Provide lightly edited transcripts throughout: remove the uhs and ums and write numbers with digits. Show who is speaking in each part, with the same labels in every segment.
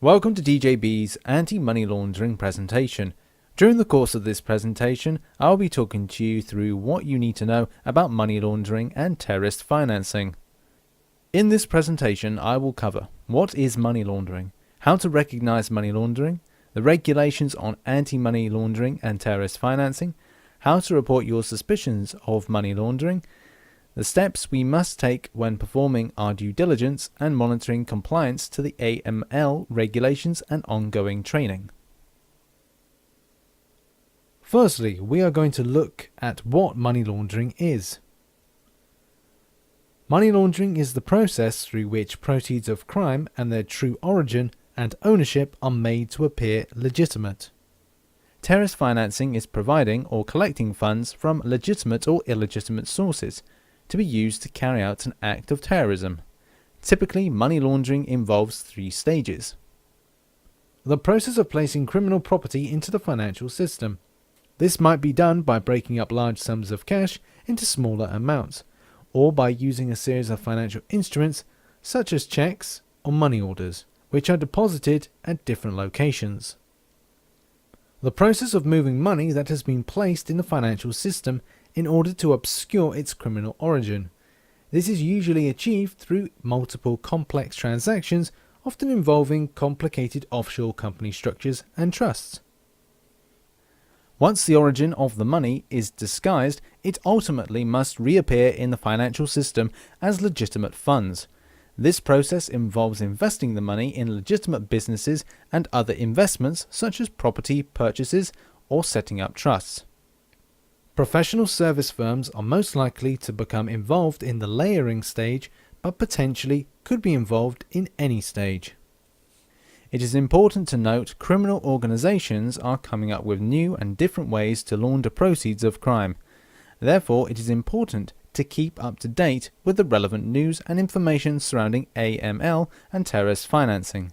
Speaker 1: Welcome to DJB's anti-money laundering presentation. During the course of this presentation, I'll be talking to you through what you need to know about money laundering and terrorist financing. In this presentation, I will cover what is money laundering, how to recognize money laundering, the regulations on anti-money laundering and terrorist financing, how to report your suspicions of money laundering, the steps we must take when performing our due diligence and monitoring compliance to the AML regulations and ongoing training. Firstly, we are going to look at what money laundering is. Money laundering is the process through which proceeds of crime and their true origin and ownership are made to appear legitimate. Terrorist financing is providing or collecting funds from legitimate or illegitimate sources to be used to carry out an act of terrorism. Typically, money laundering involves 3 stages. The process of placing criminal property into the financial system. This might be done by breaking up large sums of cash into smaller amounts, or by using a series of financial instruments such as checks or money orders, which are deposited at different locations. The process of moving money that has been placed in the financial system in order to obscure its criminal origin. This is usually achieved through multiple complex transactions, often involving complicated offshore company structures and trusts. Once the origin of the money is disguised, it ultimately must reappear in the financial system as legitimate funds. This process involves investing the money in legitimate businesses and other investments such as property purchases or setting up trusts. Professional service firms are most likely to become involved in the layering stage, but potentially could be involved in any stage. It is important to note criminal organizations are coming up with new and different ways to launder proceeds of crime. Therefore, it is important to keep up to date with the relevant news and information surrounding AML and terrorist financing.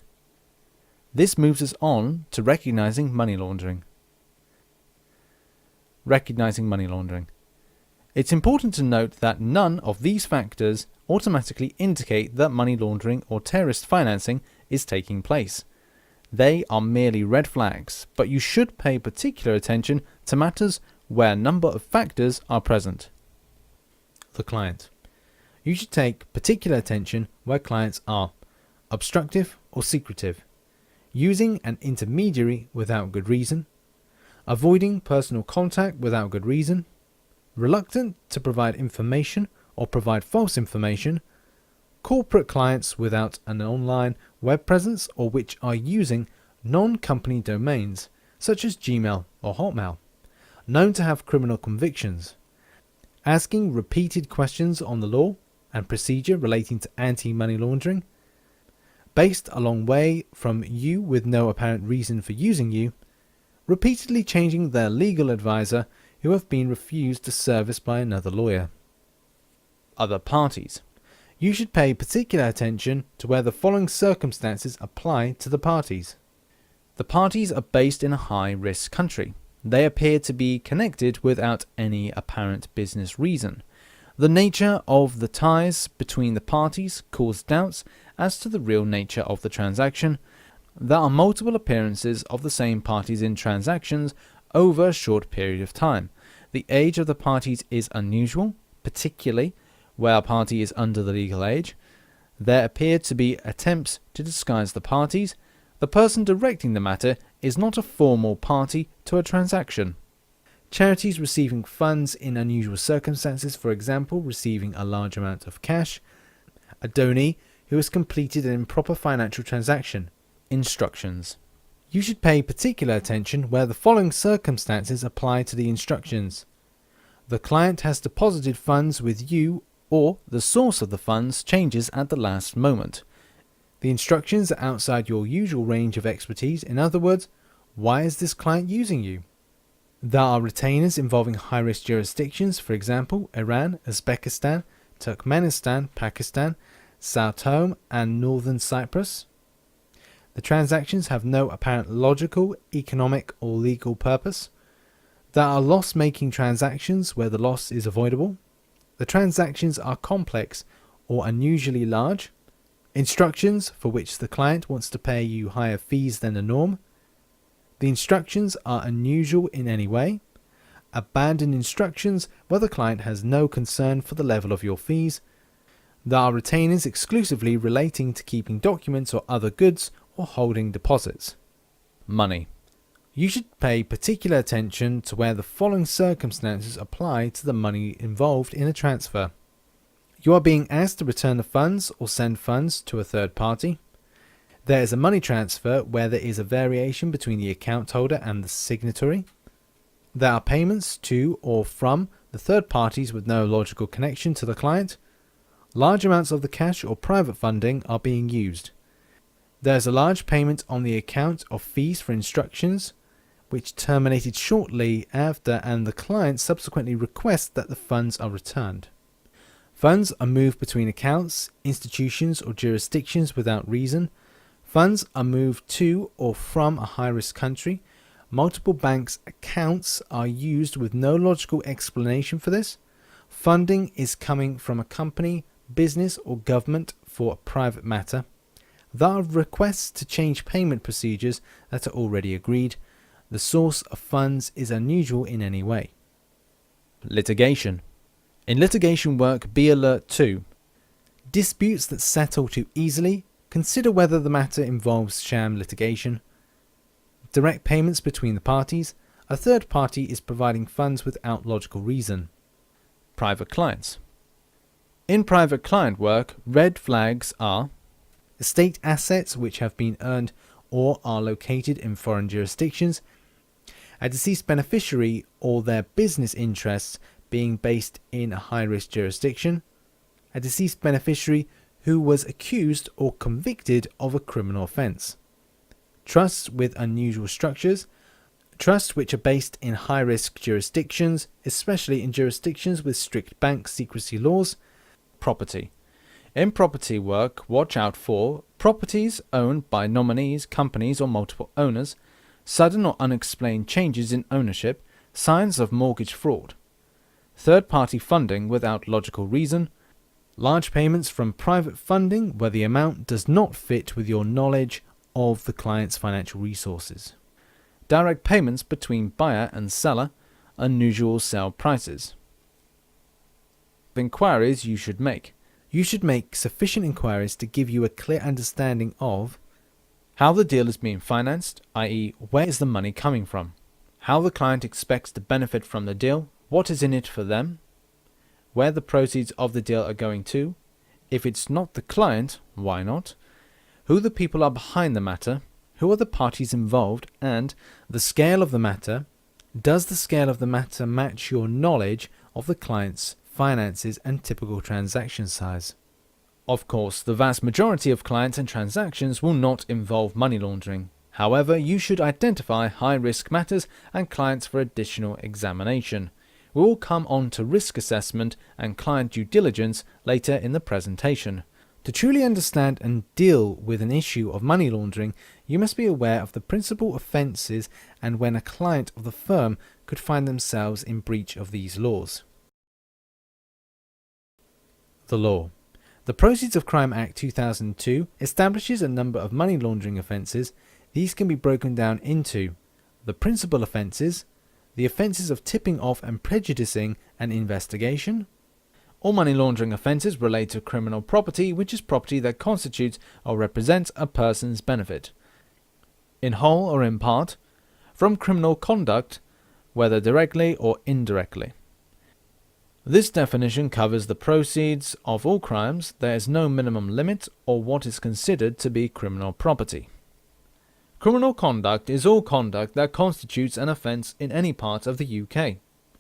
Speaker 1: This moves us on to recognizing money laundering. Recognizing money laundering. It's important to note that none of these factors automatically indicate that money laundering or terrorist financing is taking place. They are merely red flags, but you should pay particular attention to matters where a number of factors are present. The client. You should take particular attention where clients are obstructive or secretive, using an intermediary without good reason, avoiding personal contact without good reason, reluctant to provide information or provide false information, corporate clients without an online web presence or which are using non-company domains such as Gmail or Hotmail, known to have criminal convictions, asking repeated questions on the law and procedure relating to anti-money laundering, based a long way from you with no apparent reason for using you, repeatedly changing their legal advisor who have been refused a service by another lawyer. Other parties. You should pay particular attention to where the following circumstances apply to the parties. The parties are based in a high-risk country. They appear to be connected without any apparent business reason. The nature of the ties between the parties cause doubts as to the real nature of the transaction. There are multiple appearances of the same parties in transactions over a short period of time. The age of the parties is unusual, particularly where a party is under the legal age. There appear to be attempts to disguise the parties. The person directing the matter is not a formal party to a transaction. Charities receiving funds in unusual circumstances, for example, receiving a large amount of cash. A donee who has completed an improper financial transaction. Instructions. You should pay particular attention where the following circumstances apply to the instructions. The client has deposited funds with you or the source of the funds changes at the last moment. The instructions are outside your usual range of expertise. In other words, why is this client using you? There are retainers involving high-risk jurisdictions, for example, Iran, Uzbekistan, Turkmenistan, Pakistan, Sao Tome and Northern Cyprus. The transactions have no apparent logical, economic or legal purpose. There are loss-making transactions where the loss is avoidable. The transactions are complex or unusually large. Instructions for which the client wants to pay you higher fees than the norm. The instructions are unusual in any way. Abandon instructions where the client has no concern for the level of your fees. There are retainers exclusively relating to keeping documents or other goods or holding deposits. Money. You should pay particular attention to where the following circumstances apply to the money involved in a transfer. You are being asked to return the funds or send funds to a third party. There is a money transfer where there is a variation between the account holder and the signatory. There are payments to or from the third parties with no logical connection to the client. Large amounts of the cash or private funding are being used. There is a large payment on the account of fees for instructions, which terminated shortly after, and the client subsequently requests that the funds are returned. Funds are moved between accounts, institutions or jurisdictions without reason. Funds are moved to or from a high-risk country. Multiple banks' accounts are used with no logical explanation for this. Funding is coming from a company, business or government for a private matter. There are requests to change payment procedures that are already agreed. The source of funds is unusual in any way. Litigation. In litigation work, be alert to disputes that settle too easily. Consider whether the matter involves sham litigation. Direct payments between the parties. A third party is providing funds without logical reason. Private clients. In private client work, red flags are estate assets which have been earned or are located in foreign jurisdictions, a deceased beneficiary or their business interests being based in a high-risk jurisdiction, a deceased beneficiary who was accused or convicted of a criminal offence, trusts with unusual structures, trusts which are based in high-risk jurisdictions, especially in jurisdictions with strict bank secrecy laws, property. In property work, watch out for properties owned by nominees, companies or multiple owners, sudden or unexplained changes in ownership, signs of mortgage fraud, third-party funding without logical reason, large payments from private funding where the amount does not fit with your knowledge of the client's financial resources, direct payments between buyer and seller, unusual sale prices. Inquiries you should make. You should make sufficient inquiries to give you a clear understanding of how the deal is being financed, i.e., where is the money coming from, how the client expects to benefit from the deal, what is in it for them, where the proceeds of the deal are going to, if it's not the client, why not, who the people are behind the matter, who are the parties involved, and the scale of the matter. Does the scale of the matter match your knowledge of the client's finances and typical transaction size? Of course, the vast majority of clients and transactions will not involve money laundering. However, you should identify high-risk matters and clients for additional examination. We will come on to risk assessment and client due diligence later in the presentation. To truly understand and deal with an issue of money laundering, you must be aware of the principal offences and when a client of the firm could find themselves in breach of these laws. The law. The Proceeds of Crime Act 2002 establishes a number of money laundering offences. These can be broken down into the principal offences, the offences of tipping off and prejudicing an investigation. All money laundering offences relate to criminal property, which is property that constitutes or represents a person's benefit, in whole or in part, from criminal conduct, whether directly or indirectly. This definition covers the proceeds of all crimes. There is no minimum limit or what is considered to be criminal property. Criminal conduct is all conduct that constitutes an offence in any part of the UK,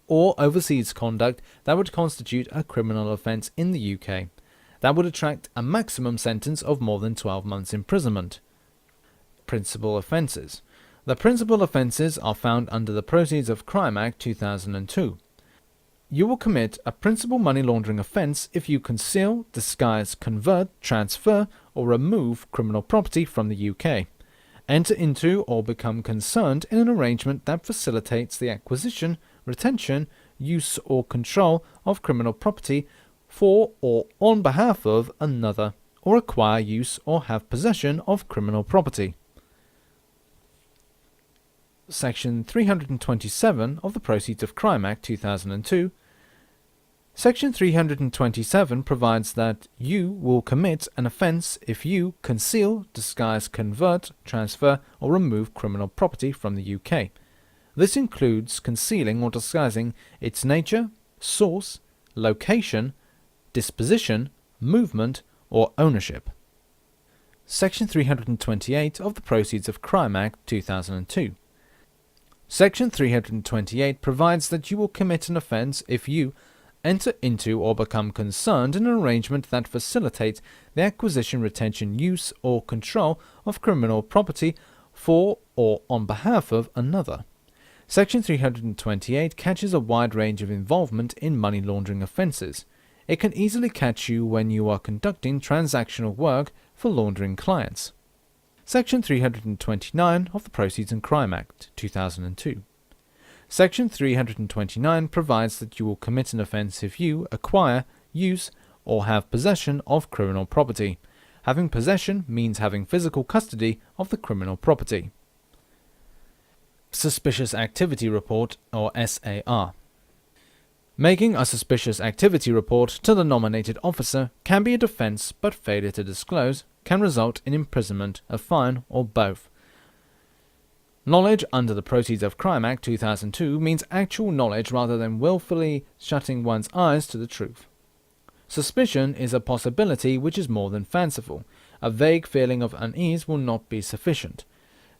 Speaker 1: or overseas conduct that would constitute a criminal offence in the UK, that would attract a maximum sentence of more than 12 months imprisonment. Principal offences. The principal offences are found under the Proceeds of Crime Act 2002. You will commit a principal money laundering offence if you conceal, disguise, convert, transfer or remove criminal property from the UK, enter into or become concerned in an arrangement that facilitates the acquisition, retention, use or control of criminal property for or on behalf of another, or acquire, use, or have possession of criminal property. Section 327 of the Proceeds of Crime Act 2002. Section 327 provides that you will commit an offence if you conceal, disguise, convert, transfer, or remove criminal property from the UK. This includes concealing or disguising its nature, source, location, disposition, movement, or ownership. Section 328 of the Proceeds of Crime Act 2002. Section 328 provides that you will commit an offence if you enter into or become concerned in an arrangement that facilitates the acquisition, retention, use, or control of criminal property for or on behalf of another. Section 328 catches a wide range of involvement in money laundering offences. It can easily catch you when you are conducting transactional work for laundering clients. Section 329 of the Proceeds and Crime Act 2002. Section 329 provides that you will commit an offence if you acquire, use, or have possession of criminal property. Having possession means having physical custody of the criminal property. Suspicious Activity Report, or SAR. Making a suspicious activity report to the nominated officer can be a defence, but failure to disclose can result in imprisonment, a fine, or both. Knowledge under the Proceeds of Crime Act 2002 means actual knowledge rather than willfully shutting one's eyes to the truth. Suspicion is a possibility which is more than fanciful. A vague feeling of unease will not be sufficient.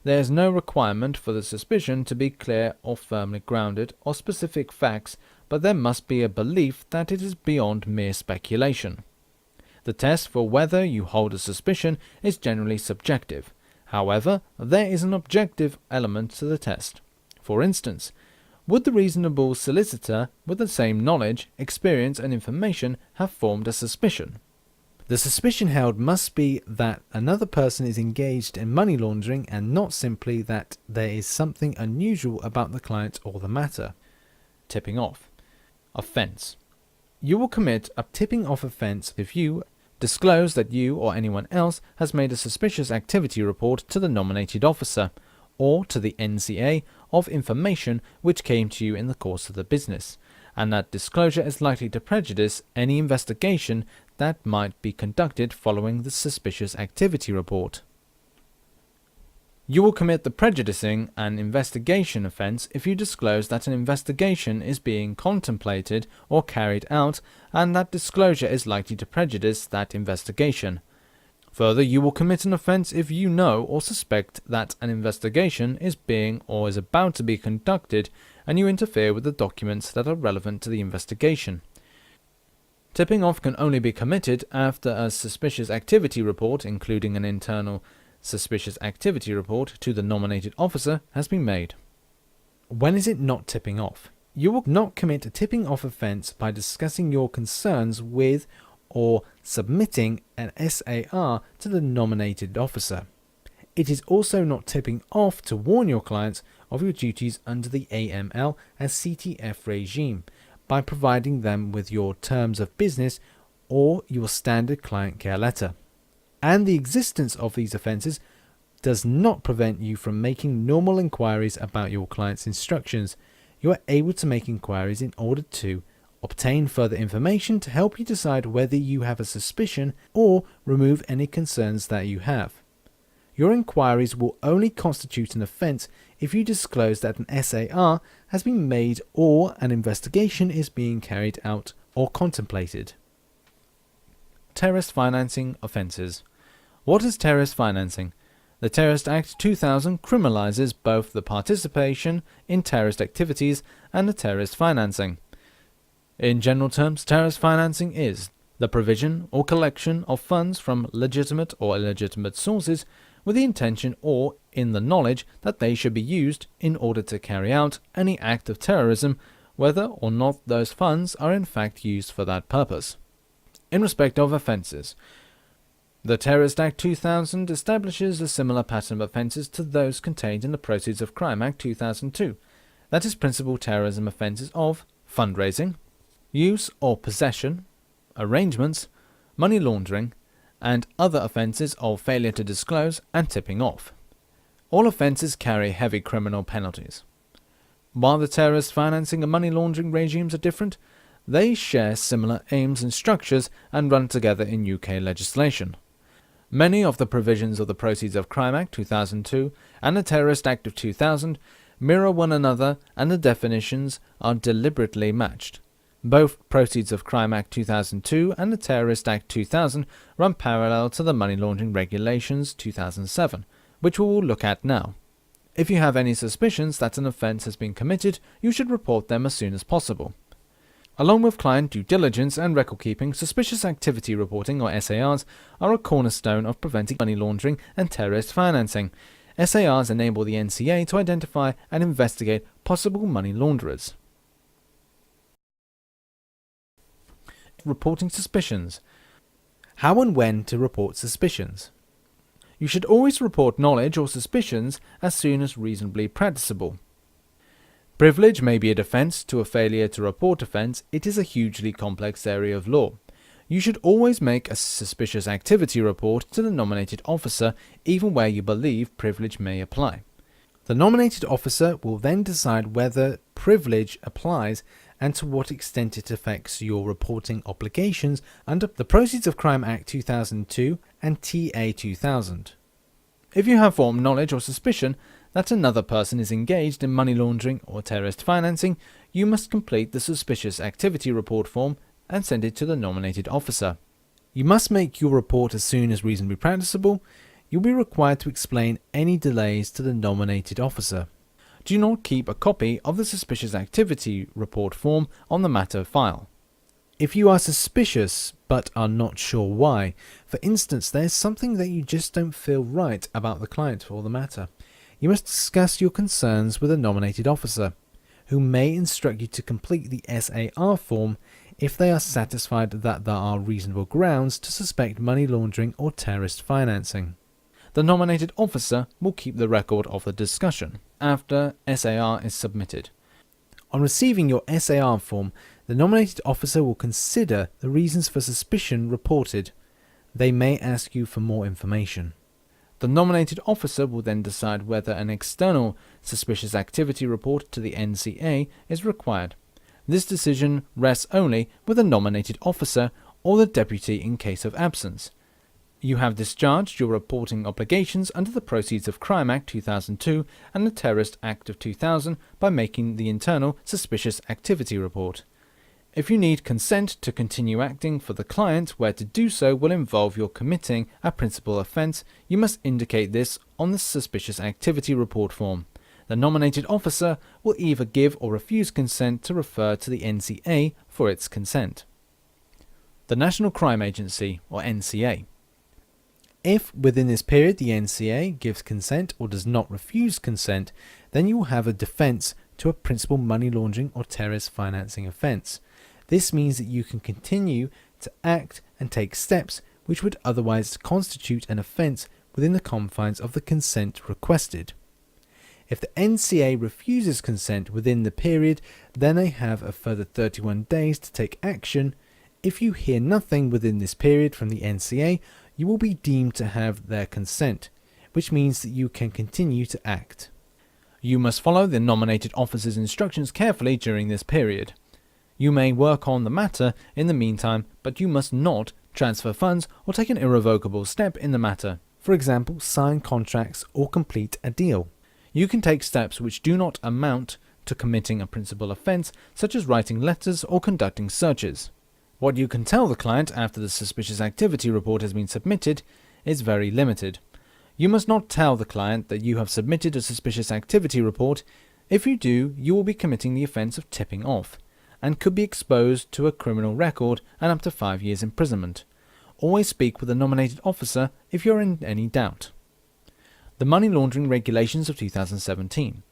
Speaker 1: There is no requirement for the suspicion to be clear or firmly grounded or specific facts, but there must be a belief that it is beyond mere speculation. The test for whether you hold a suspicion is generally subjective. However, there is an objective element to the test. For instance, would the reasonable solicitor with the same knowledge, experience, and information have formed a suspicion? The suspicion held must be that another person is engaged in money laundering and not simply that there is something unusual about the client or the matter. Tipping off. Offence. You will commit a tipping off offence if you disclose that you or anyone else has made a suspicious activity report to the nominated officer or to the NCA of information which came to you in the course of the business, and that disclosure is likely to prejudice any investigation that might be conducted following the suspicious activity report. You will commit the prejudicing an investigation offence if you disclose that an investigation is being contemplated or carried out and that disclosure is likely to prejudice that investigation. Further, you will commit an offence if you know or suspect that an investigation is being or is about to be conducted and you interfere with the documents that are relevant to the investigation. Tipping off can only be committed after a suspicious activity report, including an internal suspicious activity report to the nominated officer, has been made. When is it not tipping off? You will not commit a tipping off offence by discussing your concerns with or submitting an SAR to the nominated officer. It is also not tipping off to warn your clients of your duties under the AML and CTF regime by providing them with your terms of business or your standard client care letter. And the existence of these offences does not prevent you from making normal inquiries about your client's instructions. You are able to make inquiries in order to obtain further information to help you decide whether you have a suspicion or remove any concerns that you have. Your inquiries will only constitute an offence if you disclose that an SAR has been made or an investigation is being carried out or contemplated. Terrorist financing offences. What is terrorist financing? The Terrorist Act 2000 criminalises both the participation in terrorist activities and the terrorist financing. In general terms, terrorist financing is the provision or collection of funds from legitimate or illegitimate sources with the intention or in the knowledge that they should be used in order to carry out any act of terrorism, whether or not those funds are in fact used for that purpose. In respect of offences, the Terrorist Act 2000 establishes a similar pattern of offences to those contained in the Proceeds of Crime Act 2002. That is, principal terrorism offences of fundraising, use or possession, arrangements, money laundering, and other offences of failure to disclose and tipping off. All offences carry heavy criminal penalties. While the terrorist financing and money laundering regimes are different, they share similar aims and structures and run together in UK legislation. Many of the provisions of the Proceeds of Crime Act 2002 and the Terrorist Act of 2000 mirror one another, and the definitions are deliberately matched. Both Proceeds of Crime Act 2002 and the Terrorist Act 2000 run parallel to the Money Laundering Regulations 2007, which we will look at now. If you have any suspicions that an offence has been committed, you should report them as soon as possible. Along with client due diligence and record keeping, suspicious activity reporting, or SARs, are a cornerstone of preventing money laundering and terrorist financing. SARs enable the NCA to identify and investigate possible money launderers. Reporting suspicions. How and when to report suspicions. You should always report knowledge or suspicions as soon as reasonably practicable. Privilege may be a defence to a failure to report offence. It is a hugely complex area of law. You should always make a suspicious activity report to the nominated officer, even where you believe privilege may apply. The nominated officer will then decide whether privilege applies and to what extent it affects your reporting obligations under the Proceeds of Crime Act 2002 and TA 2000. If you have formed knowledge or suspicion that another person is engaged in money laundering or terrorist financing, you must complete the suspicious activity report form and send it to the nominated officer. You must make your report as soon as reasonably practicable. You'll be required to explain any delays to the nominated officer. Do not keep a copy of the suspicious activity report form on the matter file. If you are suspicious but are not sure why, for instance, there's something that you just don't feel right about the client or the matter, you must discuss your concerns with a nominated officer, who may instruct you to complete the SAR form if they are satisfied that there are reasonable grounds to suspect money laundering or terrorist financing. The nominated officer will keep the record of the discussion after SAR is submitted. On receiving your SAR form, the nominated officer will consider the reasons for suspicion reported. They may ask you for more information. The nominated officer will then decide whether an external suspicious activity report to the NCA is required. This decision rests only with the nominated officer or the deputy in case of absence. You have discharged your reporting obligations under the Proceeds of Crime Act 2002 and the Terrorist Act of 2000 by making the internal suspicious activity report. If you need consent to continue acting for the client where to do so will involve your committing a principal offence, you must indicate this on the suspicious activity report form. The nominated officer will either give or refuse consent to refer to the NCA for its consent. The National Crime Agency, or NCA. If within this period the NCA gives consent or does not refuse consent, then you will have a defence to a principal money laundering or terrorist financing offence. This means that you can continue to act and take steps which would otherwise constitute an offence within the confines of the consent requested. If the NCA refuses consent within the period, then they have a further 31 days to take action. If you hear nothing within this period from the NCA, you will be deemed to have their consent, which means that you can continue to act. You must follow the nominated officer's instructions carefully during this period. You may work on the matter in the meantime, but you must not transfer funds or take an irrevocable step in the matter. For example, sign contracts or complete a deal. You can take steps which do not amount to committing a principal offence, such as writing letters or conducting searches. What you can tell the client after the suspicious activity report has been submitted is very limited. You must not tell the client that you have submitted a suspicious activity report. If you do, you will be committing the offence of tipping off, and could be exposed to a criminal record and up to 5 years imprisonment. Always speak with the nominated officer if you are in any doubt. The Money Laundering Regulations of 2017.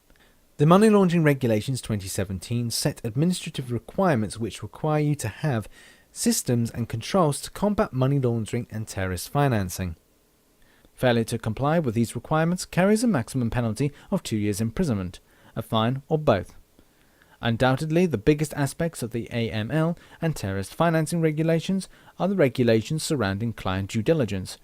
Speaker 1: The Money Laundering Regulations 2017 set administrative requirements which require you to have systems and controls to combat money laundering and terrorist financing. Failure to comply with these requirements carries a maximum penalty of 2 years imprisonment, a fine, or both. Undoubtedly, the biggest aspects of the AML and terrorist financing regulations are the regulations surrounding client due diligence.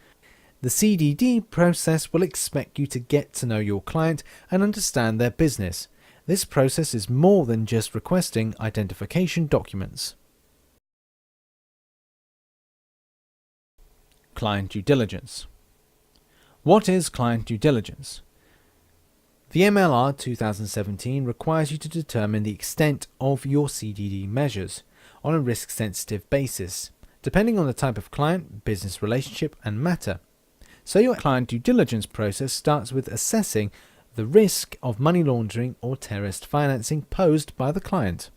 Speaker 1: The CDD process will expect you to get to know your client and understand their business. This process is more than just requesting identification documents. Client due diligence. What is client due diligence? The MLR 2017 requires you to determine the extent of your CDD measures on a risk-sensitive basis, depending on the type of client, business relationship, and matter. So your client due diligence process starts with assessing the risk of money laundering or terrorist financing posed by the client.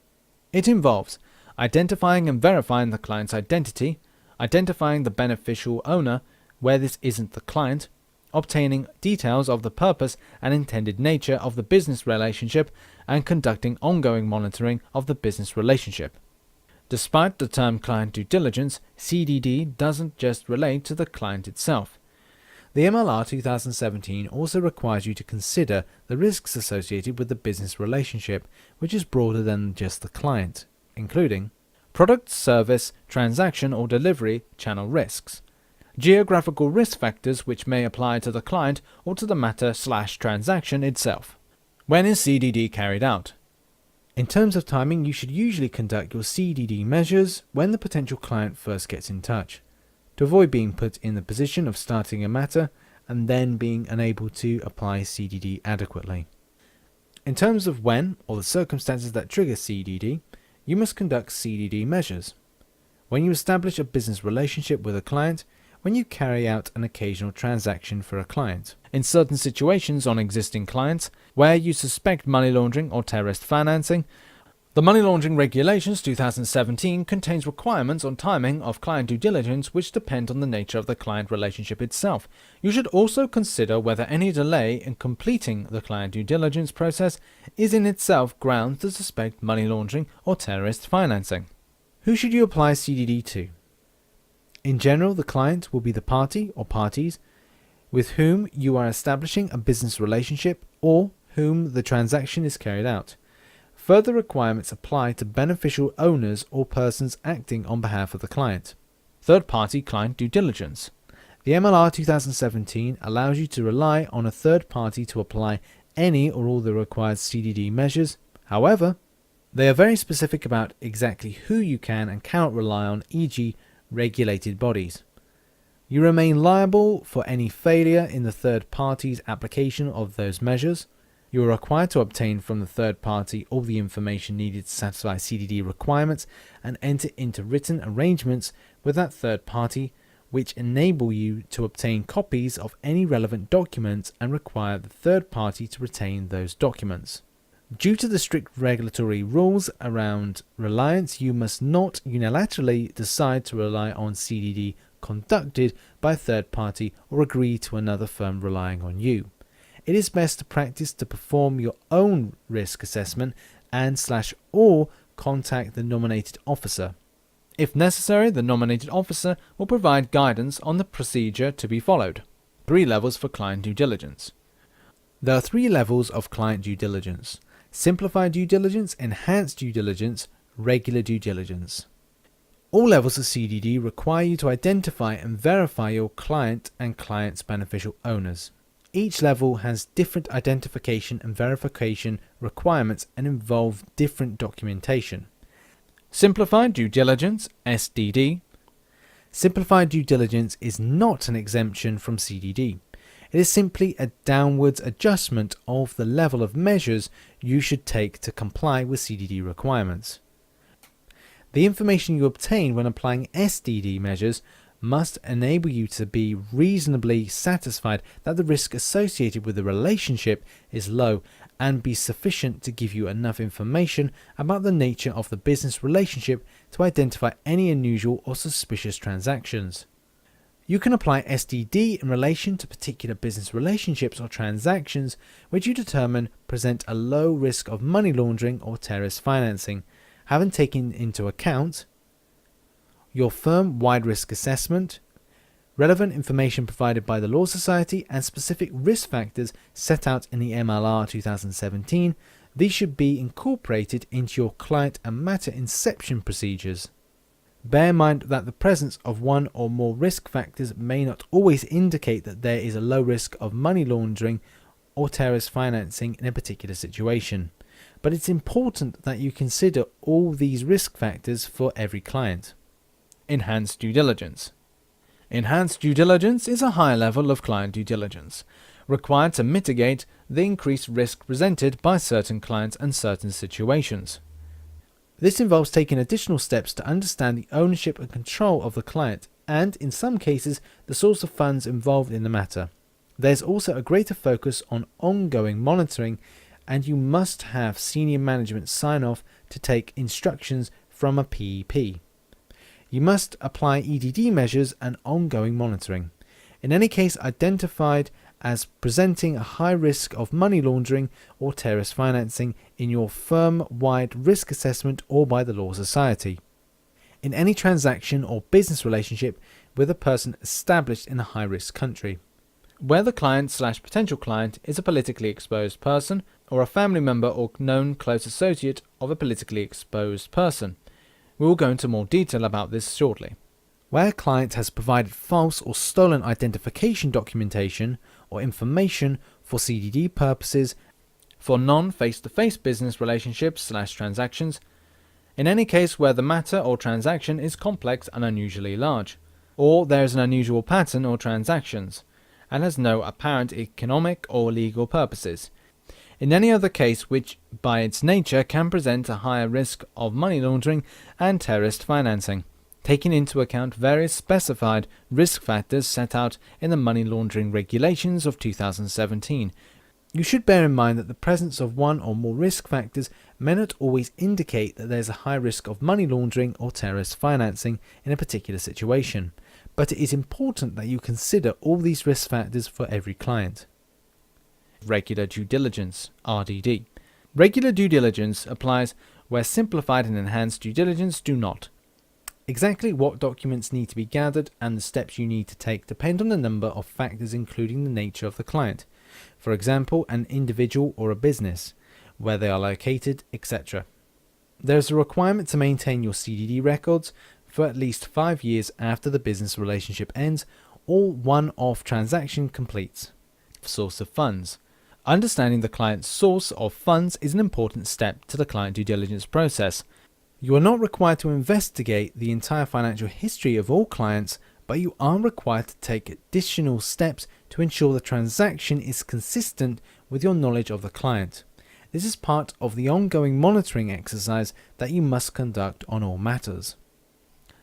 Speaker 1: It involves identifying and verifying the client's identity, identifying the beneficial owner where this isn't the client, obtaining details of the purpose and intended nature of the business relationship, and conducting ongoing monitoring of the business relationship. Despite the term client due diligence, CDD doesn't just relate to the client itself. The MLR 2017 also requires you to consider the risks associated with the business relationship, which is broader than just the client, including product, service, transaction or delivery channel risks, geographical risk factors which may apply to the client or to the matter/transaction itself. When is CDD carried out? In terms of timing, you should usually conduct your CDD measures when the potential client first gets in touch, to avoid being put in the position of starting a matter and then being unable to apply CDD adequately. In terms of when or the circumstances that trigger CDD, you must conduct CDD measures. When you establish a business relationship with a client, when you carry out an occasional transaction for a client. In certain situations on existing clients, where you suspect money laundering or terrorist financing, the Money Laundering Regulations 2017 contains requirements on timing of client due diligence which depend on the nature of the client relationship itself. You should also consider whether any delay in completing the client due diligence process is in itself grounds to suspect money laundering or terrorist financing. Who should you apply CDD to? In general, the client will be the party or parties with whom you are establishing a business relationship or whom the transaction is carried out. Further requirements apply to beneficial owners or persons acting on behalf of the client. Third-party client due diligence. The MLR 2017 allows you to rely on a third party to apply any or all the required CDD measures. However, they are very specific about exactly who you can and cannot rely on, e.g., regulated bodies. You remain liable for any failure in the third party's application of those measures. You are required to obtain from the third party all the information needed to satisfy CDD requirements and enter into written arrangements with that third party which enable you to obtain copies of any relevant documents and require the third party to retain those documents. Due to the strict regulatory rules around reliance, you must not unilaterally decide to rely on CDD conducted by a third party or agree to another firm relying on you. It is best to practice to perform your own risk assessment and/or contact the nominated officer. If necessary, the nominated officer will provide guidance on the procedure to be followed. 3 levels for client due diligence. There are 3 levels of client due diligence: simplified due diligence, enhanced due diligence, regular due diligence. All levels of CDD require you to identify and verify your client and client's beneficial owners. Each level has different identification and verification requirements and involve different documentation. Simplified due diligence, SDD. Simplified due diligence is not an exemption from CDD. It is simply a downwards adjustment of the level of measures you should take to comply with CDD requirements. The information you obtain when applying SDD measures must enable you to be reasonably satisfied that the risk associated with the relationship is low and be sufficient to give you enough information about the nature of the business relationship to identify any unusual or suspicious transactions. You can apply SDD in relation to particular business relationships or transactions which you determine present a low risk of money laundering or terrorist financing, having taken into account your firm-wide risk assessment, relevant information provided by the Law Society and specific risk factors set out in the MLR 2017, These should be incorporated into your client and matter inception procedures. Bear in mind that the presence of one or more risk factors may not always indicate that there is a low risk of money laundering or terrorist financing in a particular situation. But it's important that you consider all these risk factors for every client. Enhanced due diligence. Enhanced due diligence is a higher level of client due diligence, required to mitigate the increased risk presented by certain clients and certain situations. This involves taking additional steps to understand the ownership and control of the client and, in some cases, the source of funds involved in the matter. There's also a greater focus on ongoing monitoring, and you must have senior management sign off to take instructions from a PEP. You must apply EDD measures and ongoing monitoring. In any case identified as presenting a high risk of money laundering or terrorist financing in your firm-wide risk assessment or by the Law Society. In any transaction or business relationship with a person established in a high-risk country. Where the client/potential client is a politically exposed person or a family member or known close associate of a politically exposed person. We will go into more detail about this shortly. Where a client has provided false or stolen identification documentation or information for CDD purposes for non-face-to-face business relationships/transactions, in any case where the matter or transaction is complex and unusually large, or there is an unusual pattern or transactions, and has no apparent economic or legal purposes. In any other case which, by its nature, can present a higher risk of money laundering and terrorist financing, taking into account various specified risk factors set out in the Money Laundering Regulations of 2017. You should bear in mind that the presence of one or more risk factors may not always indicate that there is a high risk of money laundering or terrorist financing in a particular situation, but it is important that you consider all these risk factors for every client. Regular due diligence, RDD. Regular due diligence applies where simplified and enhanced due diligence do not. Exactly what documents need to be gathered and the steps you need to take depend on a number of factors including the nature of the client, for example an individual or a business, where they are located, etc. There is a requirement to maintain your CDD records for at least 5 years after the business relationship ends or one-off transaction completes. Source of funds. Understanding the client's source of funds is an important step to the client due diligence process. You are not required to investigate the entire financial history of all clients, but you are required to take additional steps to ensure the transaction is consistent with your knowledge of the client. This is part of the ongoing monitoring exercise that you must conduct on all matters.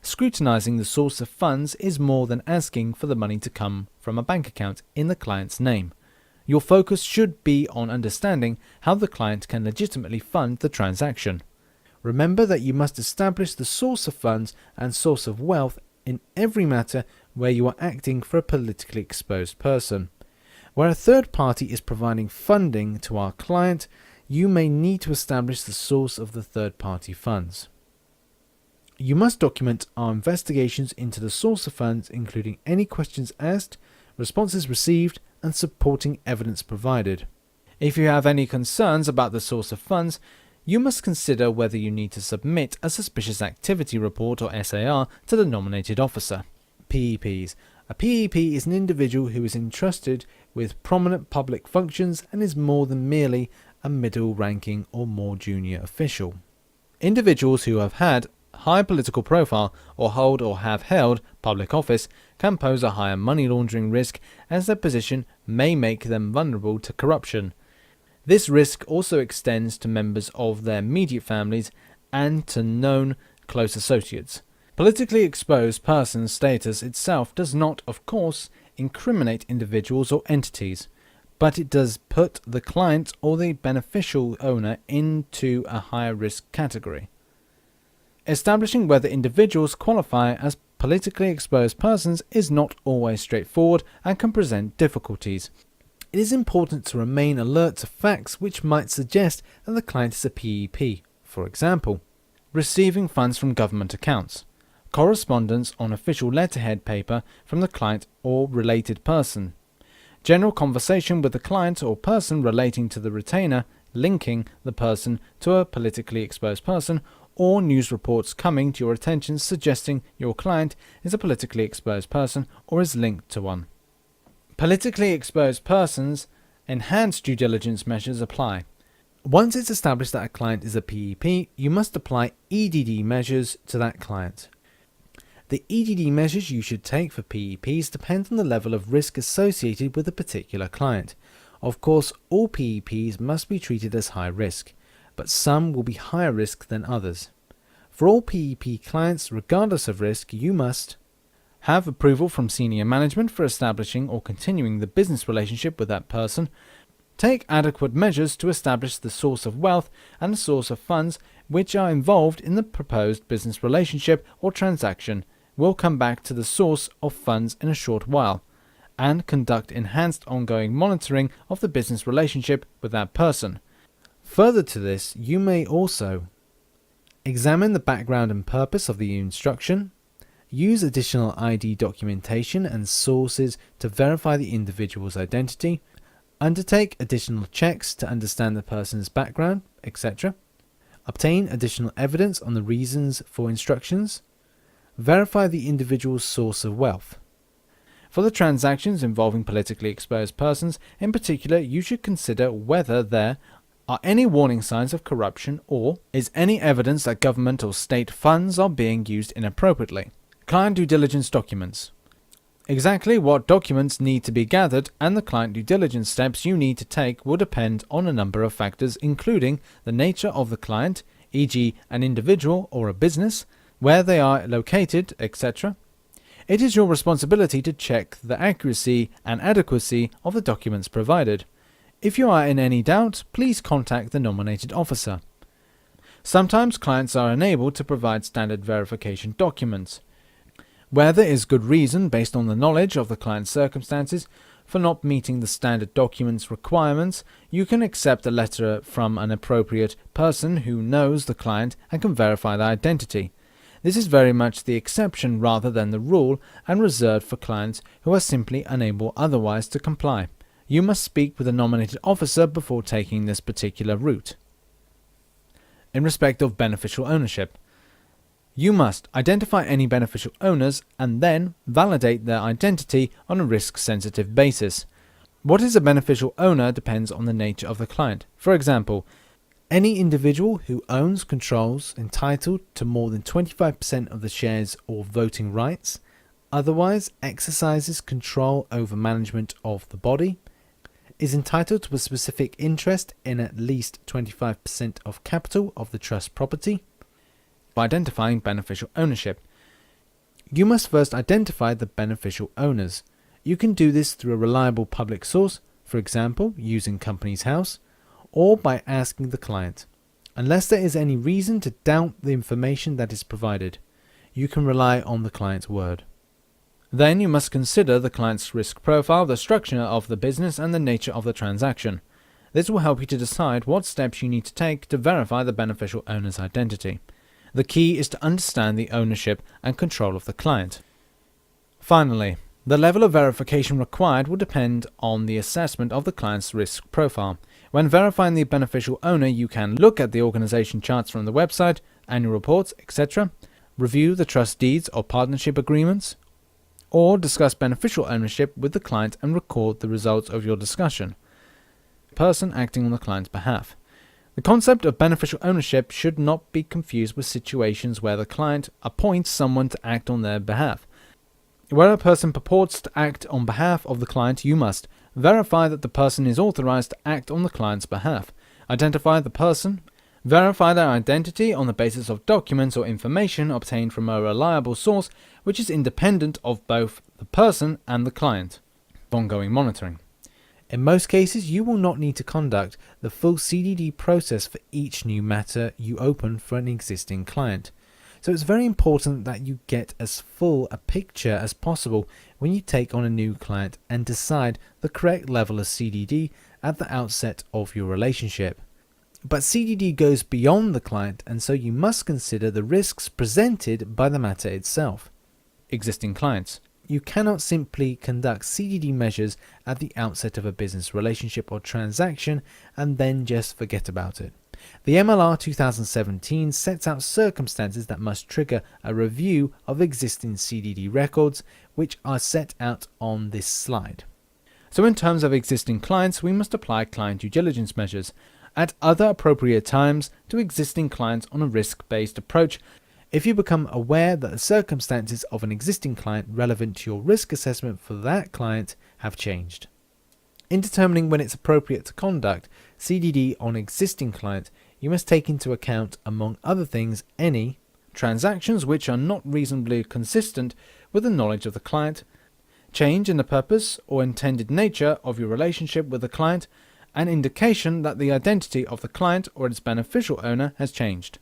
Speaker 1: Scrutinizing the source of funds is more than asking for the money to come from a bank account in the client's name. Your focus should be on understanding how the client can legitimately fund the transaction. Remember that you must establish the source of funds and source of wealth in every matter where you are acting for a politically exposed person. Where a third party is providing funding to our client, you may need to establish the source of the third party funds. You must document our investigations into the source of funds, including any questions asked, responses received, and supporting evidence provided. If you have any concerns about the source of funds, you must consider whether you need to submit a Suspicious Activity Report or SAR to the nominated officer. PEPs. A PEP is an individual who is entrusted with prominent public functions and is more than merely a middle-ranking or more junior official. Individuals who have had high political profile or hold or have held public office can pose a higher money laundering risk as their position may make them vulnerable to corruption. This risk also extends to members of their immediate families and to known close associates. Politically exposed person's status itself does not, of course, incriminate individuals or entities, but it does put the client or the beneficial owner into a higher risk category. Establishing whether individuals qualify as politically exposed persons is not always straightforward and can present difficulties. It is important to remain alert to facts which might suggest that the client is a PEP. For example, receiving funds from government accounts, correspondence on official letterhead paper from the client or related person, general conversation with the client or person relating to the retainer linking the person to a politically exposed person, or news reports coming to your attention suggesting your client is a politically exposed person or is linked to one. Politically exposed persons, enhanced due diligence measures apply. Once it's established that a client is a PEP, you must apply EDD measures to that client. The EDD measures you should take for PEPs depend on the level of risk associated with a particular client. Of course, all PEPs must be treated as high risk, but some will be higher risk than others. For all PEP clients, regardless of risk, you must have approval from senior management for establishing or continuing the business relationship with that person, take adequate measures to establish the source of wealth and the source of funds which are involved in the proposed business relationship or transaction. We'll come back to the source of funds in a short while, and conduct enhanced ongoing monitoring of the business relationship with that person. Further to this, you may also examine the background and purpose of the instruction, use additional ID documentation and sources to verify the individual's identity, undertake additional checks to understand the person's background, etc., obtain additional evidence on the reasons for instructions, verify the individual's source of wealth. For the transactions involving politically exposed persons, in particular, you should consider whether there are any warning signs of corruption or is any evidence that government or state funds are being used inappropriately. Client due diligence documents. Exactly what documents need to be gathered and the client due diligence steps you need to take will depend on a number of factors, including the nature of the client, e.g. an individual or a business, where they are located, etc. It is your responsibility to check the accuracy and adequacy of the documents provided. If you are in any doubt, please contact the nominated officer. Sometimes clients are unable to provide standard verification documents. Where there is good reason, based on the knowledge of the client's circumstances, for not meeting the standard documents requirements, you can accept a letter from an appropriate person who knows the client and can verify their identity. This is very much the exception rather than the rule, and reserved for clients who are simply unable otherwise to comply. You must speak with a nominated officer before taking this particular route. In respect of beneficial ownership, you must identify any beneficial owners and then validate their identity on a risk-sensitive basis. What is a beneficial owner depends on the nature of the client. For example, any individual who owns, controls, entitled to more than 25% of the shares or voting rights, otherwise exercises control over management of the body, is entitled to a specific interest in at least 25% of capital of the trust property. By identifying beneficial ownership, you must first identify the beneficial owners. You can do this through a reliable public source, for example, using Companies House, or by asking the client. Unless there is any reason to doubt the information that is provided, you can rely on the client's word. Then you must consider the client's risk profile, the structure of the business, and the nature of the transaction. This will help you to decide what steps you need to take to verify the beneficial owner's identity. The key is to understand the ownership and control of the client. Finally, the level of verification required will depend on the assessment of the client's risk profile. When verifying the beneficial owner, you can look at the organization charts from the website, annual reports, etc., review the trust deeds or partnership agreements, or discuss beneficial ownership with the client and record the results of your discussion. Person acting on the client's behalf. The concept of beneficial ownership should not be confused with situations where the client appoints someone to act on their behalf. Where a person purports to act on behalf of the client, you must verify that the person is authorized to act on the client's behalf, identify the person, verify their identity on the basis of documents or information obtained from a reliable source which is independent of both the person and the client. Ongoing monitoring. In most cases, you will not need to conduct the full CDD process for each new matter you open for an existing client. So it's very important that you get as full a picture as possible when you take on a new client and decide the correct level of CDD at the outset of your relationship. But CDD goes beyond the client, and so you must consider the risks presented by the matter itself. Existing clients. you cannot simply conduct CDD measures at the outset of a business relationship or transaction and then just forget about it. The MLR 2017 sets out circumstances that must trigger a review of existing CDD records, which are set out on this slide. So in terms of existing clients, we must apply client due diligence measures at other appropriate times to existing clients on a risk-based approach. If you become aware that the circumstances of an existing client relevant to your risk assessment for that client have changed. In determining when it's appropriate to conduct CDD on existing clients, you must take into account, among other things, any transactions which are not reasonably consistent with the knowledge of the client, change in the purpose or intended nature of your relationship with the client, an indication that the identity of the client or its beneficial owner has changed.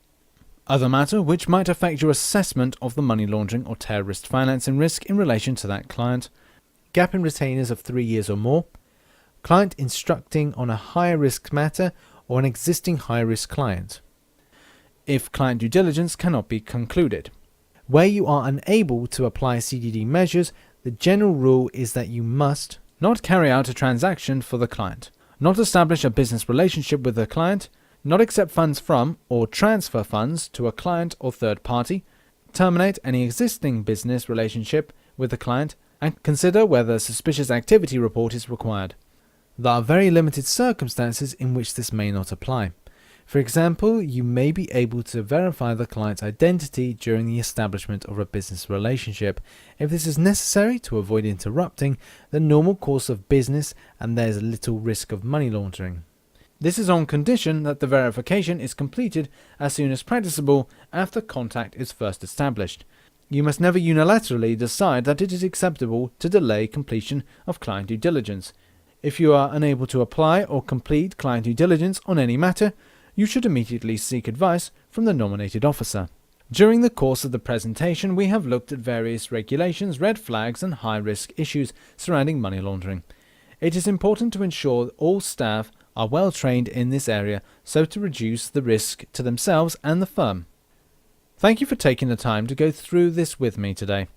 Speaker 1: Other matter which might affect your assessment of the money laundering or terrorist financing risk in relation to that client, gap in retainers of 3 years or more, client instructing on a higher risk matter or an existing high risk client. If client due diligence cannot be concluded. Where you are unable to apply CDD measures, the general rule is that you must not carry out a transaction for the client, not establish a business relationship with the client, not accept funds from or transfer funds to a client or third party, terminate any existing business relationship with the client, and consider whether a suspicious activity report is required. There are very limited circumstances in which this may not apply. For example, you may be able to verify the client's identity during the establishment of a business relationship if this is necessary to avoid interrupting the normal course of business and there is little risk of money laundering. This is on condition that the verification is completed as soon as practicable after contact is first established. You must never unilaterally decide that it is acceptable to delay completion of client due diligence. If you are unable to apply or complete client due diligence on any matter, you should immediately seek advice from the nominated officer. During the course of the presentation, we have looked at various regulations, red flags, and high-risk issues surrounding money laundering. It is important to ensure that all staff are well trained in this area so to reduce the risk to themselves and the firm. Thank you for taking the time to go through this with me today.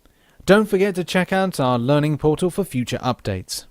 Speaker 1: Don't forget to check out our learning portal for future updates.